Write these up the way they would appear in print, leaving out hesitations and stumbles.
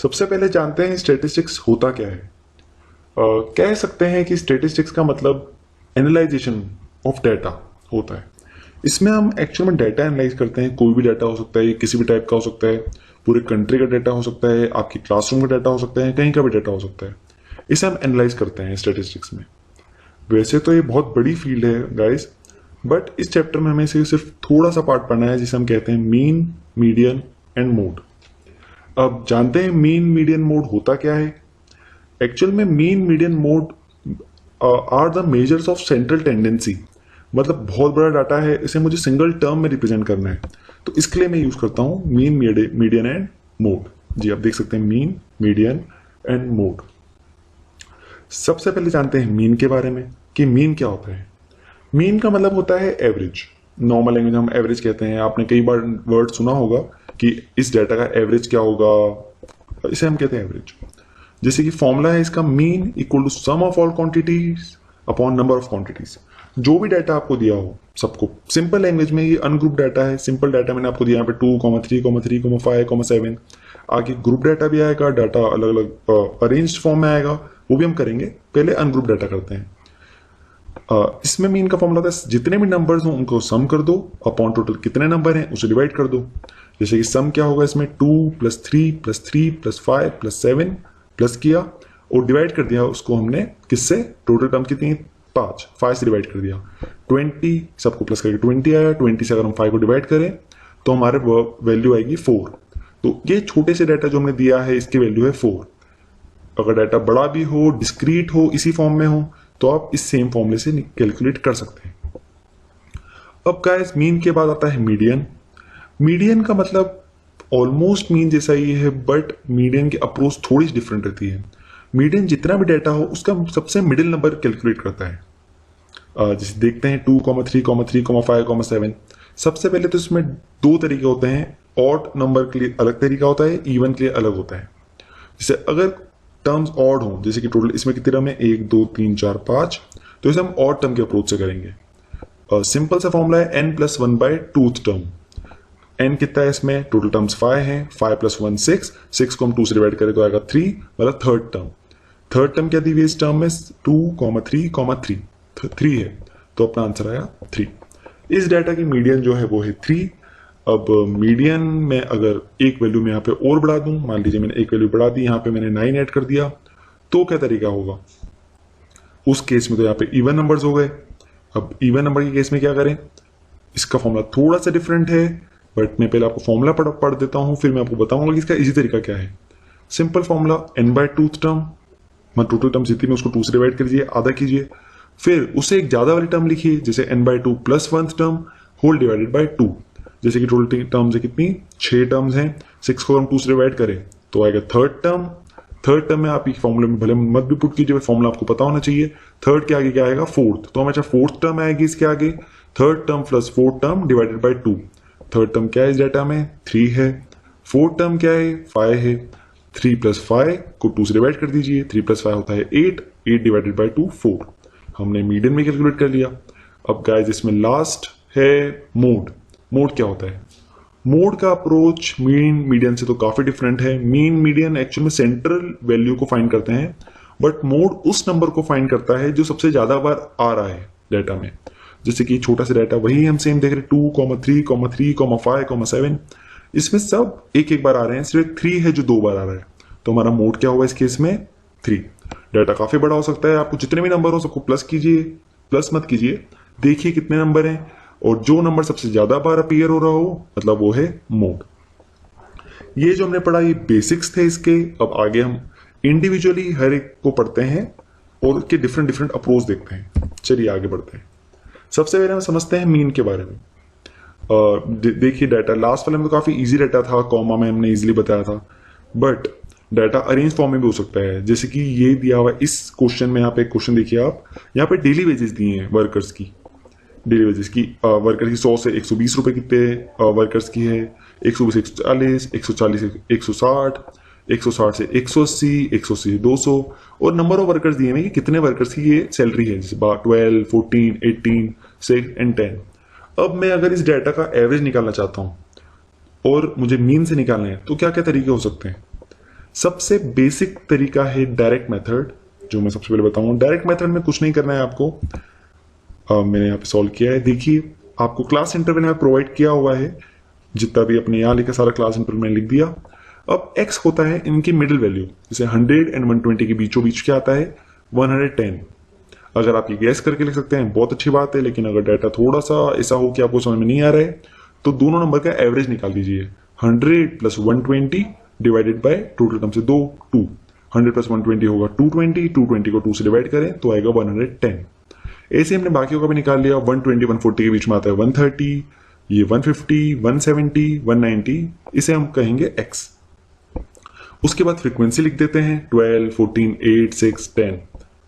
सबसे पहले जानते हैं स्टैटिस्टिक्स होता क्या है। कह सकते हैं कि स्टैटिस्टिक्स का मतलब एनालाइजेशन ऑफ डाटा होता है। इसमें हम एक्चुअल में डाटा एनालाइज करते हैं। कोई भी डाटा हो सकता है, ये किसी भी टाइप का हो सकता है, पूरे कंट्री का डाटा हो सकता है, आपकी क्लासरूम का डाटा हो सकता है, कहीं का भी डाटा हो सकता है। इसे हम एनालाइज करते हैं स्टैटिस्टिक्स में। वैसे तो ये बहुत बड़ी फील्ड है गाइस, बट इस चैप्टर में हमें सिर्फ थोड़ा सा पार्ट पढ़ना है जिसे हम कहते हैं मीन, मीडियन एंड मोड। अब जानते हैं मीन, मीडियन, मोड होता क्या है। एक्चुअल में mean, median, mode are the measures of central tendency. मतलब बहुत बड़ा डाटा है, इसे मुझे सिंगल टर्म में रिप्रेजेंट करना है, तो इसके लिए मैं यूज करता हूं मीन, मीडियन एंड मोड। जी आप देख सकते हैं मीन, मीडियन एंड मोड। सबसे पहले जानते हैं मीन के बारे में कि मीन क्या होता है। मीन का मतलब होता है एवरेज। नॉर्मल लैंग्वेज हम एवरेज कहते हैं। आपने कई बार वर्ड सुना होगा कि इस डाटा का एवरेज क्या होगा, इसे हम कहते हैं एवरेज। जैसे कि फॉर्मूला है इसका, mean equal to sum of all quantities upon number of quantities. जो भी डाटा आपको दिया हो सबको, सिंपल लैंग्वेज में ये अनग्रुप डाटा है। सिंपल डाटा मैंने आपको दिया यहाँ पे 2, 3, 3, 5, 7। आगे ग्रुप डाटा भी आएगा, डाटा अलग अलग अरेंज्ड फॉर्म में आएगा, वो भी हम करेंगे। पहले अनग्रुप डाटा करते हैं। इसमें मीन का फॉर्मूला था जितने भी नंबर्स हो उनको सम कर दो अपॉन टोटल कितने नंबर हैं उसे डिवाइड कर दो। जैसे कि सम क्या होगा इसमें 2 + 3 + 3 + 5 + 7 प्लस किया और डिवाइड कर दिया उसको हमने किससे, टोटल टर्म कितनी, 5 से डिवाइड कर दिया। 20 सबको प्लस करके 20 आया। 20 से अगर हम 5 को डिवाइड करें तो हमारे वैल्यू आएगी 4। तो ये छोटे से डाटा जो हमने दिया है इसकी वैल्यू है 4। अगर डाटा बड़ा भी हो, डिस्क्रीट हो, इसी फॉर्म में हो, तो आप इस सेम फॉर्मूले से कैलकुलेट कर सकते हैं। अब गाइस मीन के बाद आता है मीडियन। मीडियन का मतलब ऑलमोस्ट मीन जैसा ही है, बट मीडियन की अप्रोच थोड़ी सी डिफरेंट रहती है। मीडियन जितना भी डाटा हो उसका सबसे मिडिल नंबर कैलकुलेट करता है। जैसे देखते हैं 2, 3, 3, 5, 7। सबसे पहले तो इसमें 2 तरीके होते हैं। ऑड नंबर के लिए अलग तरीका होता है, इवन के लिए अलग होता है। जैसे अगर टर्म्स ऑड हो, जैसे कि टोटल इसमें कितने टर्म है, 1, 2, 3, 4, 5, तो इसे हम ऑड टर्म के अप्रोच से करेंगे। सिंपल सा फॉर्मूला है n+1/2th टर्म। n कितना है इसमें, टोटल टर्म्स 5 हैं, 5 + 1 6, 6 को हम 2 से डिवाइड करें तो आएगा 3, मतलब थर्ड टर्म। थर्ड टर्म क्या दी हुई है इस टर्म में, 2, 3, 3 है, तो अपना आंसर आया 3। इस डाटा की मीडियन जो है वो है 3। अब मीडियन में अगर एक वैल्यू में यहाँ पे और बढ़ा दूं, मान लीजिए मैंने एक वैल्यू बढ़ा दी, यहाँ पे मैंने 9 ऐड कर दिया, तो क्या तरीका होगा। उस केस में तो यहाँ पे इवन नंबर्स हो गए। अब इवन नंबर के केस में क्या करें, इसका फॉर्मूला थोड़ा सा डिफरेंट है, बट मैं पहले आपको फॉर्मूला पढ़ देता हूँ, फिर मैं आपको बताऊंगा कि इसका इजी तरीका क्या है। सिंपल फॉर्मूला n/2th टर्म, मैं टोटल टर्म जितनी में उसको 2 से डिवाइड कर दीजिए, आधा कीजिए, फिर उससे एक ज्यादा वाली टर्म लिखिए, जैसे n/2 + 1th term whole divided by 2। जैसे कि टोटल टर्म्स है कितनी, 6 टर्म्स हैं, 6 को हम 2 से डिवाइड करें तो आएगा थर्ड टर्म। थर्ड टर्म में आप एक फॉर्मूले में भले मत भी पुट कीजिए, फॉर्मूला आपको पता होना चाहिए। थर्ड के आगे क्या आएगा, फोर्थ, तो हमें फोर्थ टर्म आएगी इसके आगे, third term + 4th term divided by 2। Third term क्या है इस डाटा में, 3 है। फोर्थ टर्म क्या है, 5 है। 3 + 5 को 2 से डिवाइड कर दीजिए, 3 + 5 होता है 8, 8 डिवाइडेड बाय 2 4। हमने मीडियन में कैलकुलेट कर लिया। अब गाइस इसमें लास्ट है मोड। मोड क्या होता है, मोड का अप्रोच मीन मीडियन से तो काफी डिफरेंट है। मीन मीडियन एक्चुअल में सेंट्रल वैल्यू को फाइंड करते हैं, बट मोड उस नंबर को फाइंड करता है जो सबसे ज्यादा बार आ रहा है डाटा में। जैसे कि छोटा सा डाटा वही हम सेम देख रहे हैं, 2, 3, 3, 5, 7, इसमें सब एक बार आ रहे हैं, सिर्फ 3 है जो 2 बार आ रहा है, तो हमारा मोड क्या होगा इस केस में, 3। डाटा काफी बड़ा हो सकता है, आपको जितने भी नंबर हो सबको प्लस कीजिए, प्लस मत कीजिए, देखिए कितने नंबर हैं, और जो नंबर सबसे ज्यादा बार अपीयर हो रहा हो मतलब वो है मोड। ये जो हमने पढ़ा ये बेसिक्स थे इसके। अब आगे हम इंडिविजुअली हर एक को पढ़ते हैं और उसके डिफरेंट डिफरेंट अप्रोच देखते हैं। चलिए आगे बढ़ते हैं। सबसे पहले हम समझते हैं मीन के बारे में। देखिए डाटा लास्ट वाले में तो काफी इजी डाटा था, कॉमा में हमने इजीली बताया था, बट डाटा अरेंज फॉर्म में भी हो सकता है। जैसे कि ये दिया हुआ इस क्वेश्चन में, यहाँ पे क्वेश्चन देखिए आप, यहाँ पे डेली वेजेस दिए हैं वर्कर्स की, डेली वेजेस की वर्कर की 100 से 120 रुपए कितने वर्कर्स की है, 120 से 140, 140 से 160, 160 से 180, 180 से 200, और नंबर ऑफ वर्कर्स दिए हैं कि कितने वर्कर्स की ये सैलरी है, जैसे 12, 14, 18, 6 एंड 10। अब मैं अगर इस डाटा का एवरेज निकालना चाहता हूं और मुझे मीन से निकालना है तो क्या क्या तरीके हो सकते हैं। सबसे बेसिक तरीका है डायरेक्ट मेथड, जो मैं सबसे पहले बताऊंगा। डायरेक्ट मेथड में कुछ नहीं करना है आपको। मैंने यहाँ पे सॉल्व किया है, देखिए आपको क्लास इंटरवल में प्रोवाइड किया हुआ है, जितना भी अपने यहाँ लिखा सारा क्लास इंटरवल में लिख दिया। अब x होता है इनकी मिडिल वैल्यू, जैसे 100 एंड 120 के बीचों बीच क्या आता है 110। अगर आप ये गैस करके लिख सकते हैं बहुत अच्छी बात है, लेकिन अगर डाटा थोड़ा सा ऐसा हो कि आपको समझ में नहीं आ रहा है तो दोनों नंबर का एवरेज निकाल दीजिए। 100 plus 120 divided by total term से 2 100 प्लस 120 होगा 220, 220 को 2 से डिवाइड करें तो आएगा 110। ऐसे हमने बाकियों का भी निकाल लिया। 120 140 के बीच में आता है 130, ये 150, 170, 190, इसे हम कहेंगे x। उसके बाद फ्रीक्वेंसी लिख देते हैं 12, 14, 8, 6, 10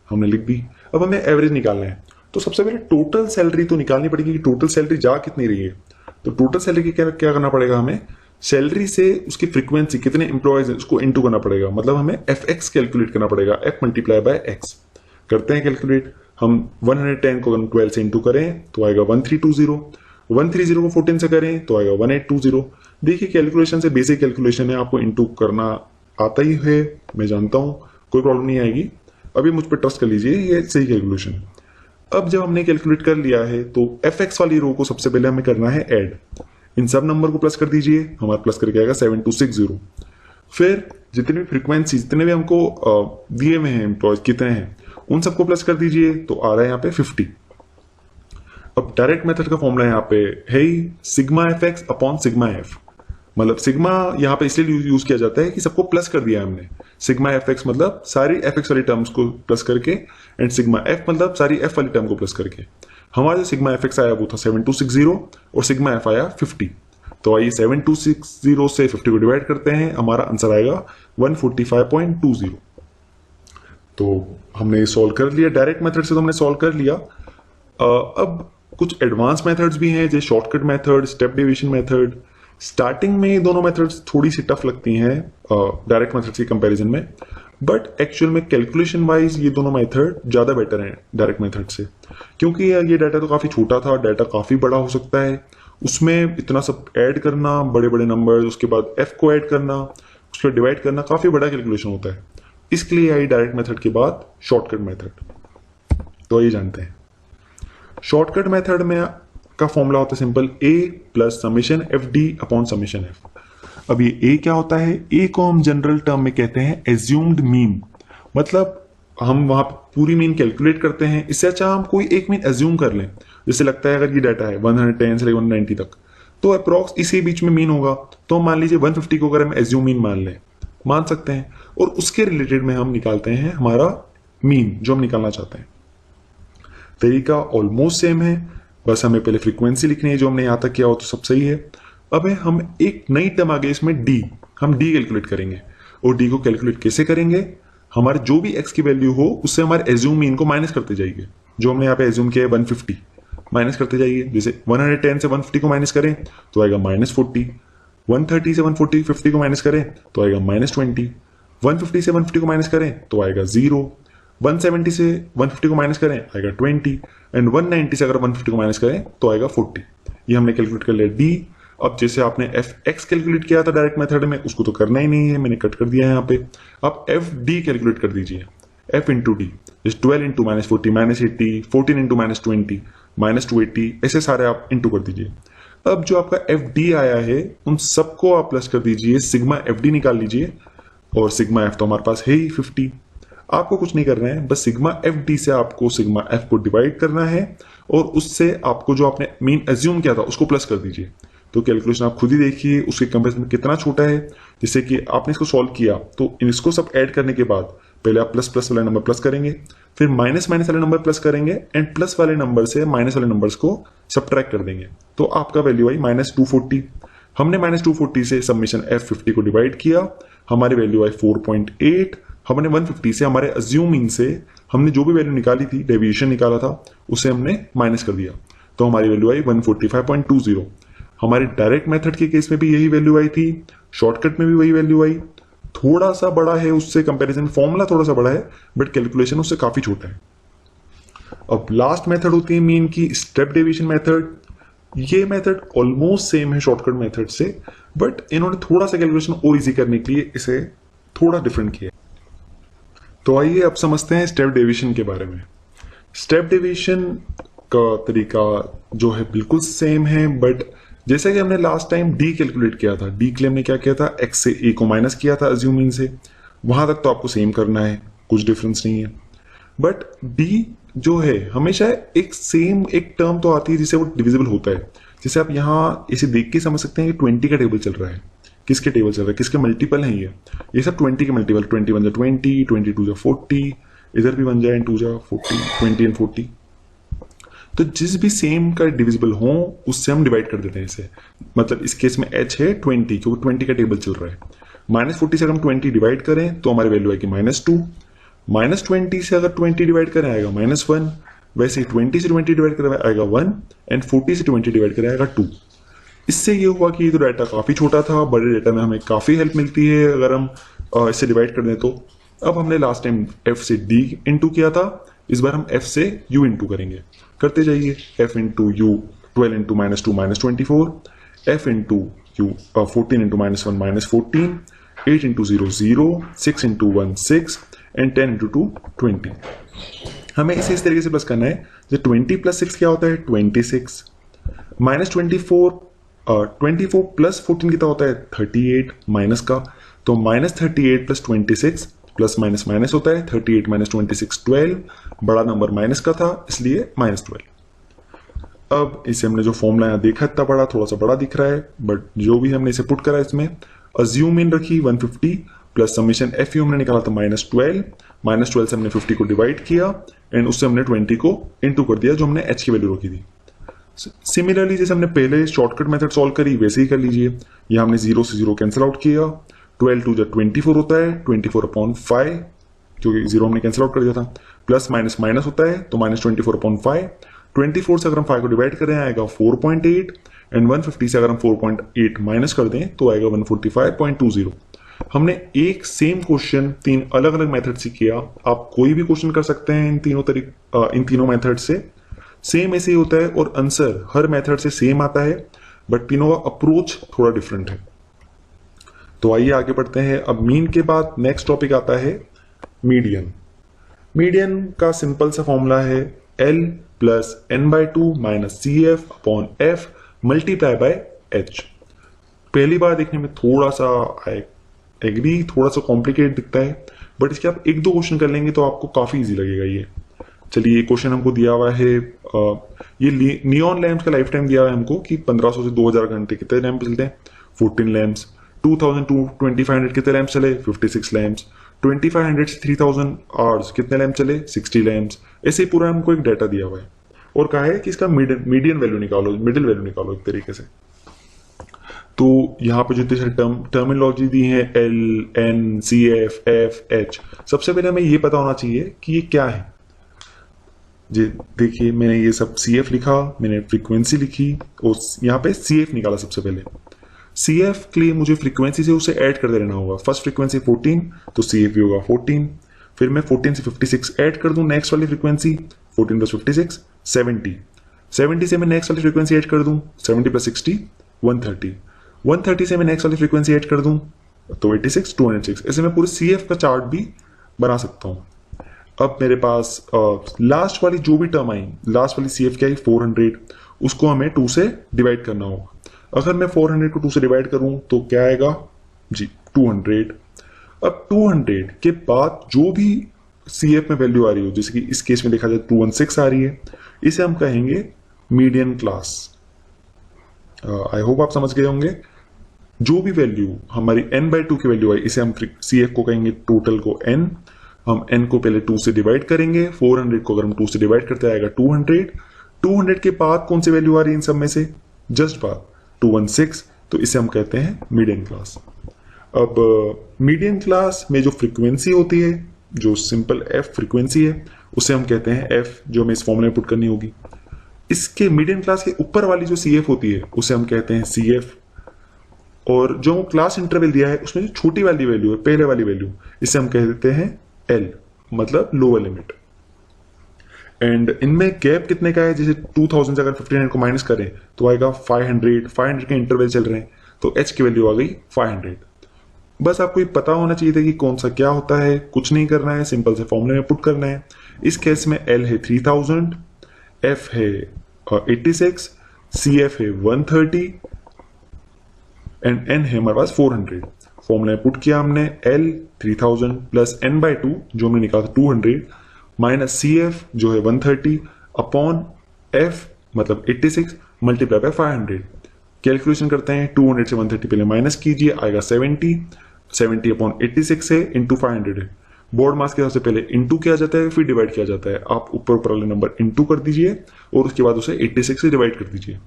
हमने लिख दी। अब हमें एवरेज निकालना है, तो सबसे पहले टोटल सैलरी तो निकालनी पड़ेगी कि टोटल सैलरी जा कितनी रही है। तो टोटल सैलरी की क्या करना पड़ेगा, हमें सैलरी से उसकी फ्रीक्वेंसी कितने एम्प्लॉयज है उसको इनटू करना पड़ेगा, मतलब हमें fx कैलकुलेट करना पड़ेगा, f मल्टीप्लाई बाय x। करते हैं कैलकुलेट। हम 110 को 12 से इंटू करें तो आएगा 1320, 130 को 14 से करें तो आएगा 1820। देखिए कैलकुलेशन से बेसिक कैलकुलेशन है, आपको इंटू करना आता ही है, मैं जानता हूं, कोई प्रॉब्लम नहीं आएगी। अभी मुझ पर ट्रस्ट कर लीजिए, ये सही कैलकुलेशन। अब जब हमने कैलकुलेट कर लिया है तो fx वाली रो को सबसे पहले हमें करना है ऐड। इन सब नंबर को प्लस कर दीजिए, हमारा प्लस करके आएगा 7260। फिर जितने भी फ्रीक्वेंसी, जितने भी हमको दिए हुए हैं एम्प्लॉयज कितने हैं, उन सबको प्लस कर दीजिए तो आ रहा है यहाँ पे 50। अब डायरेक्ट मेथड का फॉर्मूला यहाँ पे है ही sigma fx upon sigma f। मतलब सिग्मा यहाँ पे इसलिए यूज किया जाता है कि सबको प्लस कर दिया है हमने। सिग्मा fx मतलब सारी fx वाली टर्म्स को प्लस करके, एंड सिग्मा f मतलब सारी f वाली टर्म को प्लस करके। हमारा जो सिग्मा fx आया वो था 7260 और सिग्मा f आया 50। तो आइए 7260 से 50 को डिवाइड करते हैं, हमारा आंसर आएगा 145.20। तो हमने सॉल्व कर लिया, डायरेक्ट मेथड से तो हमने सॉल्व कर लिया। अब कुछ एडवांस मेथड्स भी हैं, जैसे shortcut method, step deviation method. Starting में दोनों मेथड्स थोड़ी सी टफ लगती हैं डायरेक्ट मेथड की कंपैरिजन में, बट एक्चुअल में कैलकुलेशन वाइज ये दोनों मेथड ज़्यादा बेटर हैं डायरेक्ट मेथड से, क्योंकि ये डाटा तो काफ़ी छोटा था, डाटा काफ़ी बड़ा हो सकता है, उसमें इतना सब ऐड करना, बड़े बड़े नंबर, उसके बाद एफ को ऐड करना, उसको डिवाइड करना, काफ़ी बड़ा कैलकुलेशन होता है। इसके लिए आई डायरेक्ट मेथड के बाद शॉर्टकट मेथड। तो ये जानते हैं शॉर्टकट मेथड में का फॉर्मूला होता है simple, a plus summation F D upon summation F. अब ये a क्या होता है, a को हम जनरल टर्म में कहते हैं एज्यूम्ड मीन, मतलब हम वहां पूरी मीन कैलकुलेट करते हैं, इससे अच्छा हम कोई एक मीन एज्यूम कर लें। जैसे लगता है अगर ये डाटा है 110 से 190 तक, तो अप्रॉक्स इसी बीच में मीन होगा, तो हम मान लीजिए 150 को अगर हम एज्यूम मीन मान सकते हैं, और उसके रिलेटेड में हम निकालते हैं हमारा मीन जो हम निकालना चाहते हैं। तरीका ऑलमोस्ट सेम है, बस हमें पहले फ्रीक्वेंसी लिखनी है, जो हमने यहां तक किया हो तो सब सही है। अब हम एक नई टर्म आ गई इसमें d, हम d कैलकुलेट करेंगे। और d को कैलकुलेट कैसे करेंगे, हमारे जो भी x की वैल्यू हो उससे हमारे एज्यूम मीन को माइनस करते जाइए। जो हमने यहाँ पे एज्यूम किया है 150, माइनस करते जाइए। जैसे 110 से 150 को माइनस करें तो आएगा -40, 130 से 150 को माइनस करें तो आएगा -20, 150 से 150 को माइनस करें तो आएगा 0, 170 से 150 को माइनस करें आएगा 20, एंड 190 से अगर 150 को माइनस करें तो आएगा 40। ये हमने कैलकुलेट कर लिया d। अब जैसे आपने एफ एक्स कैलकुलेट किया था डायरेक्ट मेथड में, उसको तो करना ही नहीं है, मैंने कट कर दिया है यहाँ पे। अब एफ डी कैलकुलेट कर दीजिए, एफ इंटू डी, जैसे 12 इंटू -40 -80, 14 इंटू -20 -280, ऐसे सारे आप इंटू कर दीजिए। अब जो आपका एफ डी आया है उन सबको आप प्लस कर दीजिए, सिग्मा एफ डी निकाल लीजिए, और सिग्मा एफ तो हमारे पास है ही 50। आपको कुछ नहीं करना है, बस सिग्मा एफ डी से आपको सिग्मा एफ को डिवाइड करना है, और उससे आपको जो आपने मीन एज्यूम किया था उसको प्लस कर दीजिए। तो कैलकुलेशन आप खुद ही देखिए उसके कंपेरिजन में कितना छोटा है। जैसे कि आपने इसको सॉल्व किया तो इसको सब ऐड करने के बाद पहले आप प्लस प्लस वाला नंबर प्लस करेंगे, फिर माइनस माइनस वाले नंबर प्लस करेंगे, एंड प्लस वाले नंबर से माइनस वाले नंबर्स को सब्ट्रैक्ट कर देंगे, तो आपका वैल्यू आई -240। हमने -240 से समेशन F50 को डिवाइड किया, हमारी वैल्यू आई 4.8। हमने 150 से हमारे अज्यूमिंग से हमने जो भी वैल्यू निकाली थी, डेविएशन निकाला था, उसे हमने माइनस कर दिया, तो हमारी वैल्यू आई 145.20। हमारे डायरेक्ट मेथड के केस में भी यही वैल्यू आई थी, शॉर्टकट में भी वही वैल्यू आई। थोड़ा सा बड़ा है उससे कंपैरिजन, फॉर्मूला थोड़ा सा बड़ा है, बट कैलकुलेशन उससे काफी छोटा है। अब लास्ट मेथड होती है मीन की स्टेप डेविएशन मेथड। ये मेथड ऑलमोस्ट सेम है शॉर्टकट मेथड से, बट इन्होंने थोड़ा सा कैलकुलेशन और इजी करने के लिए इसे थोड़ा डिफरेंट किया है। तो आइए अब समझते हैं स्टेप डेविएशन के बारे में। स्टेप डेविएशन का तरीका जो है बिल्कुल सेम है, बट जैसा कि हमने लास्ट टाइम डी कैलकुलेट किया था, डी के लिए हमने क्या किया था, एक्स से ए को माइनस किया था अज्यूमिंग से, वहां तक तो आपको सेम करना है, कुछ डिफरेंस नहीं है। बट डी जो है हमेशा एक सेम एक टर्म तो आती है जिससे वो डिविजिबल होता है। जैसे आप यहाँ इसे देख के समझ सकते हैं कि 20 का टेबल चल रहा है, किसके टेबल चल रहा है, किसके मल्टीपल है ये सब 20 के मल्टीपल, 20 1 जा 20, 22 जा 40, इधर भी 1 जा एंड 2 जा 40, 20 एंड 40। तो जिस भी सेम का डिविजिबल हो उससे हम डिवाइड कर देते हैं इसे। मतलब इस केस में h है 20, क्योंकि 20 का टेबल चल रहा है। -40 से अगर हम 20 डिवाइड करें तो हमारी वैल्यू आएगी -2। -20 से अगर 20 डिवाइड करें आएगा -1। वैसे ही 20 से 20 डिवाइड करें आएगा 1 एंड 40 से 20 डिवाइड करें आएगा 2। इससे ये हुआ कि ये तो डाटा काफी छोटा था, बड़े डाटा में हमें काफी हेल्प मिलती है अगर हम इससे डिवाइड कर दें तो। अब हमने लास्ट टाइम f से d इंटू किया था, इस बार हम f से u इंटू करेंगे। करते जाइए, f into u 12 into -2 -24, f into u 14 into -1 -14, 8 into 0 0, 6 into 1 6 and 10 into 2 20। हमें इसे इस तरीके से प्लस करना है। जो 20 प्लस 6 क्या होता है 26, -24 प्लस 14 कितना होता है 38 माइनस का, तो -38 प्लस 26 प्लस माइनस माइनस होता है 38 माइनस 26 12, बड़ा नंबर माइनस का था इसलिए -12। अब इसे हमने जो फॉर्मूला यहाँ देखा इतना बड़ा, थोड़ा सा बड़ा दिख रहा है, बट जो भी हमने इसे पुट करा इसमें अज्यूम इन रखी 150 प्लस समेशन एफ यू हमने निकाला था -12 से हमने 50 को डिवाइड किया एंड उससे हमने 20 को इंटू कर दिया जो हमने एच की वैल्यू रखी थी। सिमिलरली जैसे हमने पहले शॉर्टकट मेथड सॉल्व करी वैसे ही कर लीजिए। यहाँ हमने 0 से 0 कैंसिल आउट किया, 12 2 जा 24 होता है, 24/5 क्योंकि 0 हमने कैंसिल आउट कर दिया था, प्लस माइनस माइनस होता है तो -24/5। 24 से अगर हम 5 को डिवाइड करें आएगा 4.8 एंड 150 से अगर हम 4.8 माइनस कर दें तो आएगा 145.20। हमने एक सेम क्वेश्चन 3 अलग अलग मेथड से किया। आप कोई भी क्वेश्चन कर सकते हैं इन तीनों मेथड से, सेम ऐसे ही होता है और आंसर हर मेथड से सेम आता है, बट तीनों का अप्रोच थोड़ा डिफरेंट है। तो आइए आगे बढ़ते हैं। अब मीन के बाद नेक्स्ट टॉपिक आता है मीडियन। मीडियन का सिंपल सा फॉर्मूला है L plus n/2 minus CF/F multiply by H। पहली बार देखने में थोड़ा सा एग्री थोड़ा सा कॉम्प्लिकेट दिखता है, बट इसके आप एक दो क्वेश्चन कर लेंगे तो आपको काफी इजी लगेगा ये। चलिए, ये क्वेश्चन हमको दिया हुआ है, ये नियॉन लैंप्स का लाइफ टाइम दिया हुआ है हमको कि 1500 से 2000 घंटे कितने लैंप चलते हैं 14 लैंप्स, 2000 टू 2500 कितने लैंप चले 56 लैंप्स, 2500 से 3000 आवर्स कितने लैंप चले 60 लैंप्स। ऐसे ही पूरा हमको एक डाटा दिया हुआ है और कहा है कि इसका मीडियन वैल्यू निकालो, मिडिल वैल्यू निकालो एक तरीके से। तो यहाँ पे जितने सारे टर्मिनोलॉजी दी है L N CF F H, सबसे पहले हमें ये पता होना चाहिए कि ये क्या है। जी देखिए, मैंने ये सब CF लिखा, मैंने फ्रीक्वेंसी लिखी और यहाँ पे CF निकाला। सबसे पहले CF के लिए मुझे फ्रीक्वेंसी से उसे ऐड करते रहना होगा। फर्स्ट फ्रीक्वेंसी 14 तो CF भी होगा 14, फिर मैं 14 से 56 ऐड कर दूं नेक्स्ट वाली फ्रीक्वेंसी 14 प्लस 56 70 से मैं नेक्स्ट वाली फ्रीक्वेंसी ऐड कर दूं 70 प्लस 60 130 से मैं नेक्स्ट वाली फ्रीक्वेंसी ऐड कर दूं तो 86 206। ऐसे मैं पूरे CF का चार्ट भी बना सकता हूं। अब मेरे पास लास्ट वाली जो भी टर्म आई, लास्ट वाली CF क्या आई 400, उसको हमें 2 से डिवाइड करना होगा। अगर मैं 400 को 2 से डिवाइड करूं तो क्या आएगा जी 200। अब 200 के बाद जो भी CF में वैल्यू आ रही हो, जैसे कि इस केस में देखा जाए 216 आ रही है, इसे हम कहेंगे मीडियन क्लास। आई होप आप समझ गए होंगे। जो भी वैल्यू हमारी n/2 की वैल्यू आई, इसे हम CF को कहेंगे टोटल को n। हम n को पहले 2 से डिवाइड करेंगे, 400 को अगर हम 2 से डिवाइड करते आएगा 200 के बाद कौन सी वैल्यू आ रही है इन सब में से जस्ट बात 216, तो इसे हम कहते हैं मीडियन क्लास। अब मीडियन क्लास में जो फ्रीक्वेंसी होती है, जो सिंपल f फ्रीक्वेंसी है, उसे हम कहते हैं f, जो हमें इस फॉर्मूले में पुट करनी होगी। इसके मीडियन क्लास के ऊपर वाली जो CF होती है उसे हम कहते हैं CF, और जो क्लास इंटरवल दिया है उसमें जो छोटी वाली वैल्यू है, पहले वाली वैल्यू, इसे हम कह देते हैं L, मतलब लोअर लिमिट। एंड इनमें गैप कितने का है, जैसे 2000 से अगर 1500 को माइनस करें तो आएगा 500 के इंटरवल चल रहे हैं तो H की वैल्यू आ गई 500। बस आपको ये पता होना चाहिए था कि कौन सा क्या होता है, कुछ नहीं करना है, सिंपल से फॉर्मूले में पुट करना है। इस केस में L है 3000, F है 86, CF है 130 एंड N है हमारे पास 400। फॉर्मूला में पुट किया हमने, L 3000 प्लस N/2 जो हमने निकाला 200 माइनस CF जो है 130 अपॉन F मतलब 86 मल्टीप्लाई बाय 500। कैलकुलेशन करते हैं, 200 से 130 पहले माइनस कीजिए, आएगा 70 अपॉन 86 है इंटू 500 है। बोर्ड मास के हिसाब से पहले इंटू किया जाता है फिर डिवाइड किया जाता है। आप ऊपर वाले नंबर इंटू कर दीजिए और उसके बाद उसे 86 से डिवाइड कर दीजिए।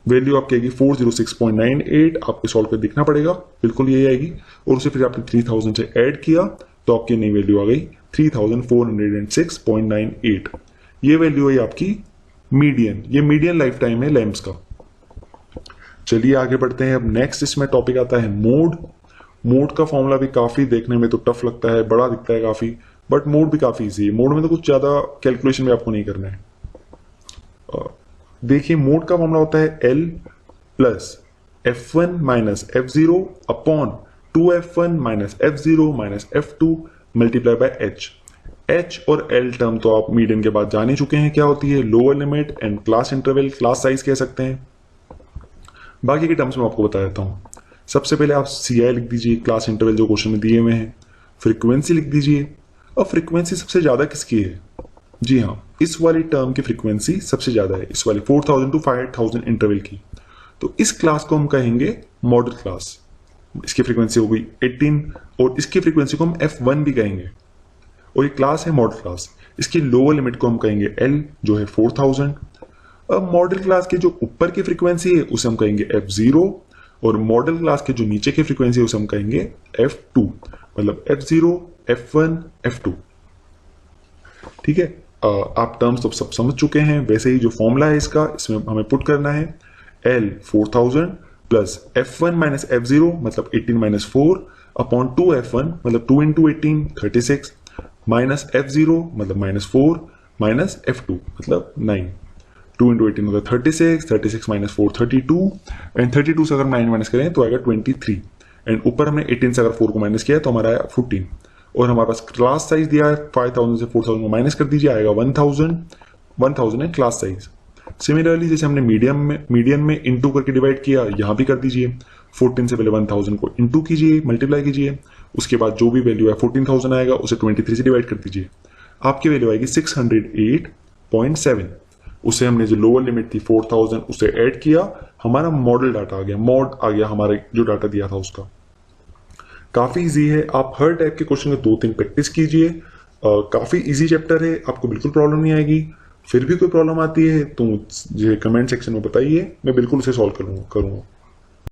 वैल्यू आपकी आएगी 406.98। आपको सॉल्व कर दिखना पड़ेगा, बिल्कुल यही आएगी। और उसे फिर आपने 3000 से ऐड किया तो आपकी नई वैल्यू आ गई 3406.98। ये वैल्यू है आपकी मीडियन। ये मीडियन लाइफ टाइम है लैंप्स का। चलिए आगे बढ़ते हैं। अब नेक्स्ट इसमें टॉपिक आता है मोड। मोड का फॉर्मूला भी काफी देखने में तो टफ लगता है, बड़ा दिखता है काफी, बट मोड भी काफी इजी है। मोड में तो कुछ ज्यादा कैलकुलेशन भी आपको नहीं करना है। देखिए मोड का फॉर्मूला होता है L plus F1 minus F0 upon 2F1 minus F0 minus F2 multiply by H। H और L टर्म तो आप मीडियन के बाद जान ही चुके हैं क्या होती है, lower limit and class interval, class size कह सकते हैं। बाकी के टर्म्स में आपको बता देता हूं। सबसे पहले आप CI लिख दीजिए, क्लास इंटरवल जो क्वेश्चन में दिए हुए हैं। फ्रीक्वेंसी लिख दीजिए। और फ्रीक्वेंसी सबसे ज्यादा किसकी है? जी हाँ, इस वाली टर्म की फ्रीक्वेंसी सबसे ज्यादा है, इस वाली 4000 टू 5000 इंटरवल की। तो इस क्लास को हम कहेंगे मॉडल क्लास। इसकी फ्रीक्वेंसी हो गई 18 और इसकी फ्रीक्वेंसी को हम F1 भी कहेंगे और ये क्लास है मॉडल क्लास। इसकी लोअर लिमिट को हम कहेंगे L जो है 4000। अब मॉडल क्लास के जो ऊपर की फ्रीक्वेंसी है उसे हम कहेंगे F0 और मॉडल क्लास के जो नीचे की फ्रीक्वेंसी है उसे हम कहेंगे F2। मतलब F0, F1, F2। ठीक है, आप टर्म्स तो सब समझ चुके हैं। वैसे ही जो फॉर्मूला है इसका, इसमें हमें पुट करना है L 4000 plus F1 minus F0 मतलब 18 माइनस 4 अपॉन 2F1 मतलब 2 इंटू 18 36 माइनस F0 मतलब माइनस 4 माइनस F2 मतलब 9। 2 इंटू 18 मतलब 36, 36 माइनस 4 32 एंड 32 से अगर 9 माइनस करें तो आएगा 23 एंड ऊपर हमने 18 से अगर 4 को माइनस किया तो हमारा आया 14। और हमारे पास क्लास साइज दिया है 5000 से 4000 को माइनस कर दीजिए, आएगा 1000 है क्लास साइज। सिमिलरली जैसे हमने मीडियन में इंटू करके डिवाइड किया, यहां भी कर दीजिए। 14 से पहले 1000 को इंटू कीजिए, मल्टीप्लाई कीजिए, उसके बाद जो भी वैल्यू है 14000 आएगा उसे 23 से डिवाइड कर दीजिए। आपकी वैल्यू आएगी 608.7। उसे हमने जो लोअर लिमिट थी 4000 उसे ऐड किया, हमारा मॉडल डाटा आ गया, मॉड आ गया हमारे जो डाटा दिया था उसका। काफी इजी है, आप हर टाइप के क्वेश्चन को 2-3 प्रैक्टिस कीजिए। काफी इजी चैप्टर है, आपको बिल्कुल प्रॉब्लम नहीं आएगी। फिर भी कोई प्रॉब्लम आती है तो मुझे कमेंट सेक्शन में बताइए, मैं बिल्कुल उसे सॉल्व करूंगा।